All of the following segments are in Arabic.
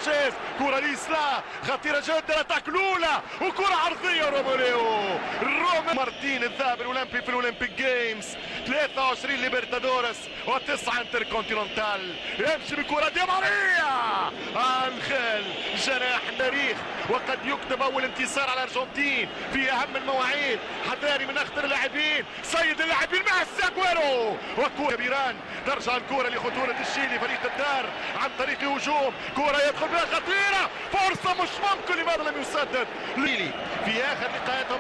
سانشيز، كرة ليسلا خطيرة جدا، اتاك الاولى وكرة عرضية روميرو مارتين الذهب الاولمبي في الاولمبيك جيمز، 23 ليبرتادورس و9 انتركونتيننتال، يمشي بكرة دي ماريا انخيل جناح التاريخ، وقد يكتب اول انتصار على الارجنتين في اهم المواعيد، حذاري من اخطر اللاعبين، سيد اللاعبين ميسي اجويرو، وكرة كبيران ترجع الكرة لخطورة الشيلي فريق الدار عن طريق هجوم، كرة يدخل بها خطيرة، فرصة مش ممكن، لماذا لم يسدد ليلي في اخر لقاءاتهم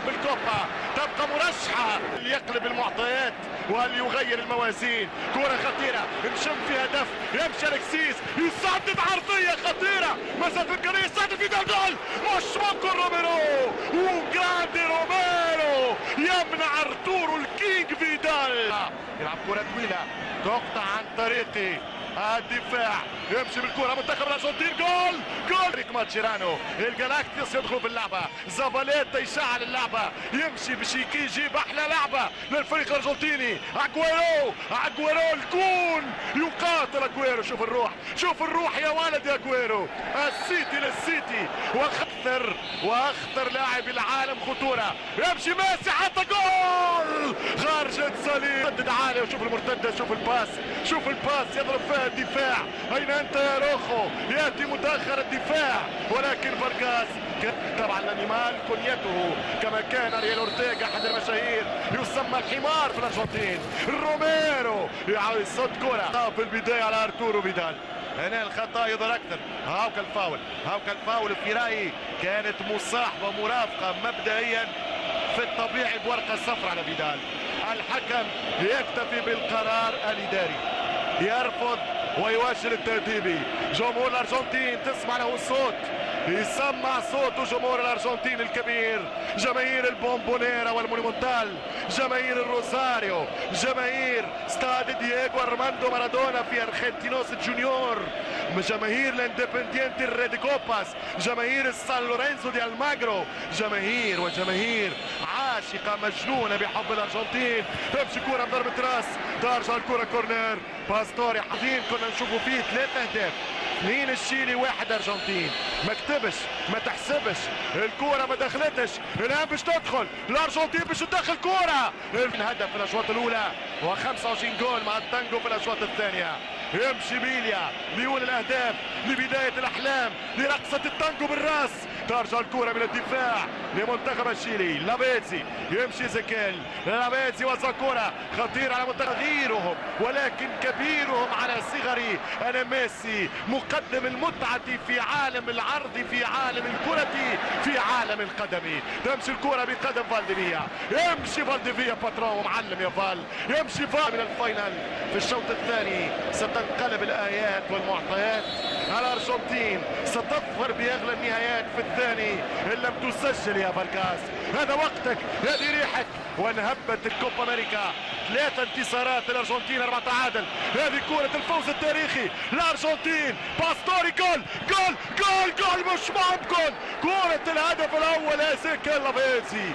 بالكوبا، تبقى مرشحة ليقلب المعطيات وليغير الموازين، كرة خطيرة نشم في هدف، يمشي الكسيس يسدد عرضية خطيرة، مسافة القرية يسدد في جول، مش ممكن، روميرو وجراندي روميرو يمنع ارتورو الكينج فيدال، يلعب كرة طويلة تقطع عن طريقي الدفاع، يمشي بالكرة منتخب الارجنتين، جول ريك ماتشيرانو، الجالاكتيوس يدخل في اللعبة، زافاليتا يشعل اللعبة، يمشي بشيكي يجيب احلى لعبة للفريق الارجنتيني، اجويرو الكون يقاتل اجويرو، شوف الروح يا ولد يا اجويرو، السيتي للسيتي، واخطر لاعب العالم خطورة، يمشي ميسي حتى جول خارج صليب، سدد عالي، وشوف المرتدة، شوف الباس يضرب فيها الدفاع، اين انت يا روخو، ياتي متاخر الدفاع، ولكن فارغاس طبعا الانيمال كنيته كما كان اريال اورتيغا احد المشاهير يسمى الحمار في الارجنتين، روميرو يصد كرة في البداية على ارتورو فيدال، هنا الخطا يظهر اكثر، هاوك الفاول في رايي كانت مصاحبة مرافقة مبدئيا في الطبيعي بورقة صفراء على فيدال، الحكم يكتفي بالقرار الاداري، يرفض ويواصل التأديبي، جمهور الارجنتين تسمع له الصوت، يسمع صوت جمهور الارجنتين الكبير، جماهير البومبونيرا والمونيمونتال، جماهير الروساريو، جماهير ستاد دييغو ارماندو مارادونا في ارجنتينوس جونيور، جماهير الاندبندينتي ريدي كوباس، جماهير سان لورينزو دي الماجرو، جماهير عاشقة مجنونة بحب الارجنتين، تمشي كرة بضربة راس، ترجع الكرة كورنر، باستوري حزين كنا نشوفوا فيه 3 اهداف، 2 الشيلي 1 ارجنتين، ما كتبش ما تحسبش، الكرة ما دخلتش، الان باش تدخل الارجنتين باش تدخل كرة، هدف في الاشواط الاولى و25 جول مع التانجو في الاشواط الثانية، يمشي بيليا ليون الاهداف، لبداية الاحلام، لرقصة التانجو بالراس، ترجع الكرة من الدفاع لمنتخب الشيلي، لابيتزي يمشي زكيل، لابيتزي وزع كرة خطير على منتخب، صغيرهم ولكن كبيرهم على صغري، انا ميسي مقدم المتعة في عالم العرض، في عالم الكرة، في عالم القدم، تمشي الكرة بقدم فالديفيا، يمشي فالديفيا باترون معلم يا فال، يمشي فال من الفاينل في الشوط الثاني، ستنقلب الايات والمعطيات، الارجنتين ستظفر باغلى النهايات في الثاني ان لم تسجل يا فارغاس، هذا وقتك، هذه ريحك، وانهبت الكوبا امريكا، 3 انتصارات للارجنتين 4 تعادل، هذه كرة الفوز التاريخي الارجنتين، باستوري جول مش ممكن، كرة الهدف الاول يا زكيل لابيتزي.